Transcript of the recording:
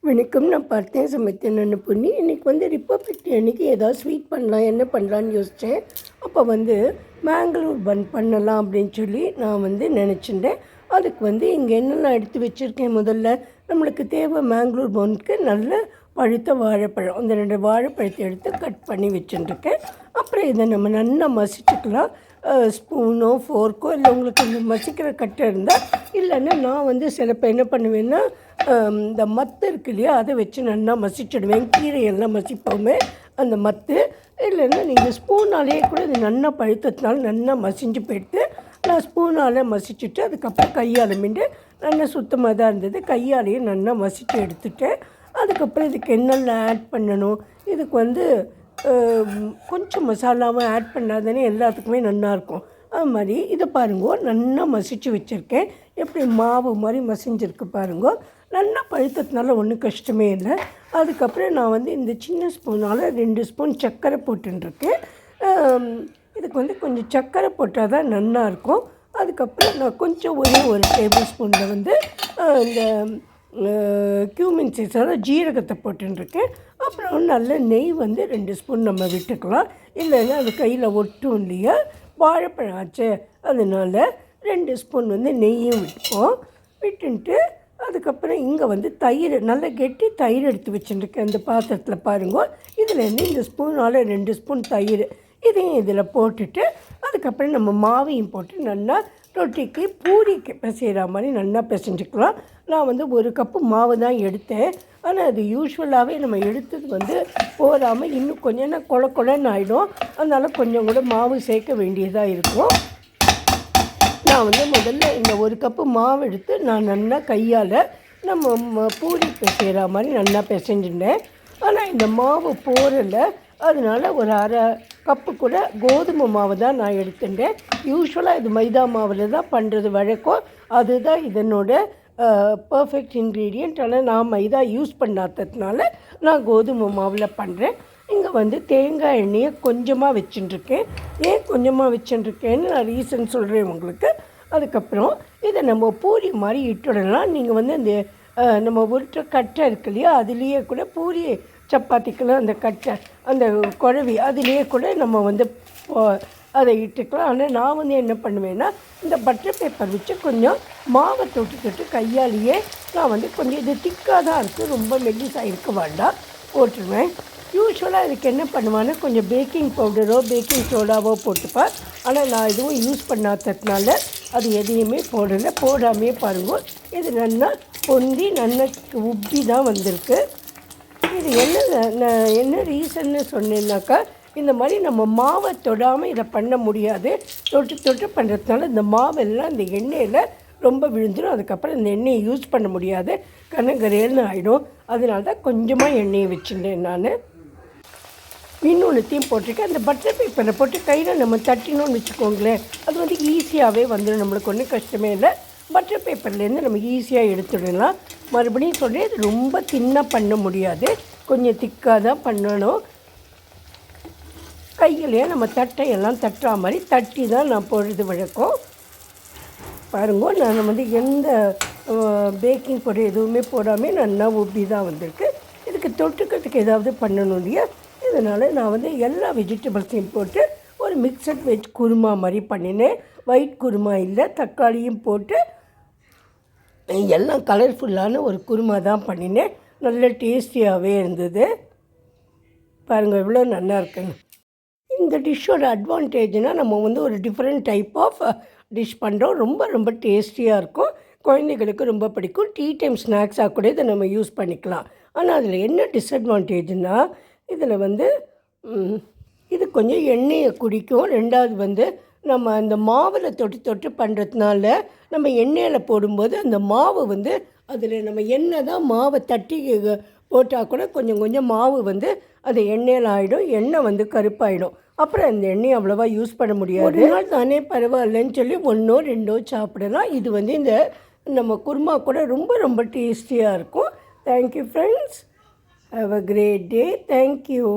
வணக்கம். நான் பார்த்தேன் சமைத்தேன் நான் பொண்ணு. இன்றைக்கி வந்து ரிப்பப்ளிக் டே அன்றைக்கி ஏதாவது ஸ்வீட் பண்ணலாம், என்ன பண்ணலான்னு யோசித்தேன். அப்போ வந்து மேங்களூர் பன் பண்ணலாம் அப்படின்னு சொல்லி நான் வந்து நினச்சிட்டேன். அதுக்கு வந்து இங்கே என்னெல்லாம் எடுத்து வச்சுருக்கேன். முதல்ல நம்மளுக்கு தேவை மேங்களூர் பன்னுக்கு நல்ல பழுத்த வாழைப்பழம். அந்த 2 வாழைப்பழத்தை எடுத்து கட் பண்ணி வச்சுட்டுருக்கேன். அப்புறம் இதை நம்ம நல்லா மசிச்சுக்கலாம். ஸ்பூனோ ஃபோர்க்கோ இல்லை உங்களுக்கு இந்த மசிக்கிற கட்டை இருந்தால், இல்லைன்னா நான் வந்து சிலப்போ என்ன பண்ணுவேன்னா இந்த மத்து இருக்கு இல்லையா, அதை வச்சு நல்லா மசிச்சுடுவேன். கீரையெல்லாம் மசிப்போமே அந்த மத்து. இல்லைன்னா நீங்கள் ஸ்பூனாலேயே கூட இது நல்லா பழுத்ததுனால நல்லா மசிஞ்சு போயிட்டு நான் ஸ்பூனால் மசிச்சுட்டு அதுக்கப்புறம் கையால் மீண்டு நல்லா சுத்தமாக தான் இருந்தது. கையாலேயே நல்லா மசித்து எடுத்துட்டேன். அதுக்கப்புறம் இதுக்கு என்னெல்லாம் ஆட் பண்ணணும், இதுக்கு வந்து கொஞ்சம் மசாலாவும் ஆட் பண்ணாதானே எல்லாத்துக்குமே நல்லாயிருக்கும். அது மாதிரி இதை பாருங்கோ, நல்லா மசித்து வச்சுருக்கேன். எப்படி மாவு மாதிரி மசிஞ்சிருக்கு பாருங்கோ. நல்லா பழுத்ததுனால ஒன்றும் கஷ்டமே இல்லை. அதுக்கப்புறம் நான் வந்து இந்த சின்ன ஸ்பூனால் 2 ஸ்பூன் சர்க்கரை போட்டுருக்கேன். இதுக்கு வந்து கொஞ்சம் சர்க்கரை போட்டால் தான் நல்லாயிருக்கும். அதுக்கப்புறம் நான் கொஞ்சம் ஒரே 1 டேபிள் ஸ்பூனில் வந்து இந்த கியூமின் சீட்ஸ், அதாவது ஜீரகத்தை போட்டுருக்கேன். அப்புறம் நல்ல நெய் வந்து 2 ஸ்பூன் நம்ம விட்டுக்கலாம். இல்லைன்னா அது கையில் ஒட்டும் இல்லையா, வாழைப்பழம் ஆச்சு. அதனால் 2 ஸ்பூன் வந்து நெய்யும் விட்டுப்போம். விட்டுன்ட்டு அதுக்கப்புறம் இங்கே வந்து தயிர், நல்ல கெட்டி தயிர் எடுத்து வச்சுருக்கேன் அந்த பாத்திரத்தில் பாருங்க. இதுலேருந்து இந்த ஸ்பூனால் 2 ஸ்பூன் தயிர் இதையும் இதில் போட்டுட்டு அதுக்கப்புறம் நம்ம மாவையும் போட்டு நல்லா ரொட்டிக்கு பூரிக்கு பிசைகிற மாதிரி நல்லா பிசைஞ்சிக்கலாம். நான் வந்து 1 கப்பு மாவு தான் எடுத்தேன். ஆனால் அது யூஸ்வலாகவே நம்ம எடுத்தது வந்து போகாமல் இன்னும் கொஞ்சம் கொலன்னு ஆகிடும். அதனால் கொஞ்சம் கூட மாவு சேர்க்க வேண்டியதாக இருக்கும். நான் வந்து முதல்ல இந்த 1 கப்பு மாவு எடுத்து நான் நல்லா கையால் நம்ம பூரி பிசைகிற மாதிரி நல்லா பிசைஞ்சிட்டேன். ஆனால் இந்த மாவு போரல, அதனால் ஒரு 1/2 கப்பு கூட கோதுமை மாவு தான் நான் எடுத்துட்டேன். யூஸ்வலாக இது மைதா மாவில் தான் பண்ணுறது வழக்கம். அதுதான் இதனோட பர்ஃபெக்ட் இன்க்ரீடியண்ட். ஆனால் நான் மைதா யூஸ் பண்ணாததுனால நான் கோதுமை மாவில் பண்ணுறேன். இங்கே வந்து தேங்காய் எண்ணெயை கொஞ்சமாக வச்சுட்டுருக்கேன். ஏன் கொஞ்சமாக வச்சுட்டுருக்கேன்னு நான் ரீசன் சொல்கிறேன் உங்களுக்கு. அதுக்கப்புறம் இதை நம்ம பூரி மாதிரி இட்டுடலாம். நீங்கள் வந்து இந்த நம்ம உருட்டுற கட்டை இருக்கு இல்லையா, அதுலேயே கூட பூரி சப்பாத்திக்கெல்லாம் அந்த கட்டை, அந்த குழவி அதுலேயே கூட நம்ம வந்து அதை இட்டுக்கலாம். ஆனால் நான் வந்து என்ன பண்ணுவேன்னா, இந்த பட்டர் பேப்பர் வச்சு கொஞ்சம் மாவை தொட்டு கையாலேயே நான் வந்து கொஞ்சம் இது திக்காக தான் இருக்குது, ரொம்ப மெல்லிசாக இருக்க வேண்டாம், போட்டுருவேன். யூஸ்வலாக இதுக்கு என்ன பண்ணுவான்னா கொஞ்சம் பேக்கிங் பவுடரோ பேக்கிங் சோடாவோ போட்டுப்பேன். ஆனால் நான் எதுவும் யூஸ் பண்ணாததுனால அது எதையுமே போடாமே பாருங்கள். இது நல்லா பொந்தி நல்லா உப்பி தான் வந்திருக்கு. இது என்ன ரீசன்னு சொன்னேன்னாக்கா, இந்த மாதிரி நம்ம மாவை தொடாமல் இதை பண்ண முடியாது. தொட்டு பண்ணுறதுனால இந்த மாவெல்லாம் இந்த எண்ணெயில் ரொம்ப விழுந்துடும். அதுக்கப்புறம் இந்த எண்ணெயை யூஸ் பண்ண முடியாது, கனகரேல்னு ஆகிடும். அதனால தான் கொஞ்சமாக எண்ணெயை வச்சுட்டேன் நான். இன்னொன்றுத்தையும் போட்டிருக்கேன். அந்த பட்டர் பேப்பரை போட்டு கையில் நம்ம தட்டினோன்னு வச்சுக்கோங்களேன், அது வந்து ஈஸியாகவே வந்துடும். நம்மளுக்கு ஒன்றும் கஷ்டமே இல்லை. பட்டர் பேப்பர்லேருந்து நம்ம ஈஸியாக எடுத்துடலாம். மறுபடியும் சொல்கிறேன், இது ரொம்ப தின்னாக பண்ண முடியாது, கொஞ்சம் திக்காக தான் பண்ணணும். கையிலேயே நம்ம தட்டையெல்லாம் தட்டுற மாதிரி தட்டி தான் நான் போடுறது வழக்கம். பாருங்க, நான் வந்து எந்த பேக்கிங் பவுடர் எதுவுமே போடாமல் நல்லா உப்பி தான் வந்திருக்கு. இதுக்கு தொட்டுக்கிறதுக்கு ஏதாவது பண்ணணும் இல்லையா, இதனால் நான் வந்து எல்லா வெஜிடபிள்ஸையும் போட்டு ஒரு மிக்சட் வெஜ் குருமா மாதிரி பண்ணினேன். ஒயிட் குருமா இல்லை, தக்காளியும் போட்டு எல்லாம் கலர்ஃபுல்லான ஒரு குருமா தான் பண்ணினேன். நல்ல டேஸ்டியாகவே இருந்தது. பாருங்கள் எவ்வளோ நல்லா இருக்குன்னு. இந்த டிஷ்ஷோட அட்வான்டேஜ்னால் நம்ம வந்து ஒரு டிஃப்ரெண்ட் டைப் ஆஃப் டிஷ் பண்ணுறோம். ரொம்ப டேஸ்டியாக இருக்கும். குழந்தைகளுக்கு ரொம்ப பிடிக்கும். டீ டைம் ஸ்நாக்ஸாக கூட இதை நம்ம யூஸ் பண்ணிக்கலாம். ஆனால் அதில் என்ன டிஸ்அட்வான்டேஜ்னால், இதில் வந்து இது கொஞ்சம் எண்ணெயை குடிக்கும். 2வது வந்து நம்ம அந்த மாவில் தொட்டு பண்ணுறதுனால நம்ம எண்ணெயில் போடும்போது அந்த மாவு வந்து அதில் நம்ம எண்ணெய் தான் மாவை தட்டி போட்டால் கூட கொஞ்சம் மாவு வந்து அது எண்ணெயில் ஆகிடும். எண்ணெய் வந்து கருப்பாயிடும். அப்புறம் அந்த எண்ணெயை அவ்வளோவா யூஸ் பண்ண முடியாது. ஒரு நாள் தானே பரவாயில்லன்னு சொல்லி 1ஓ 2ஓ சாப்பிடலாம். இது வந்து இந்த நம்ம குருமா கூட ரொம்ப டேஸ்டியாக இருக்கும். Thank you friends. Have a great day. Thank you.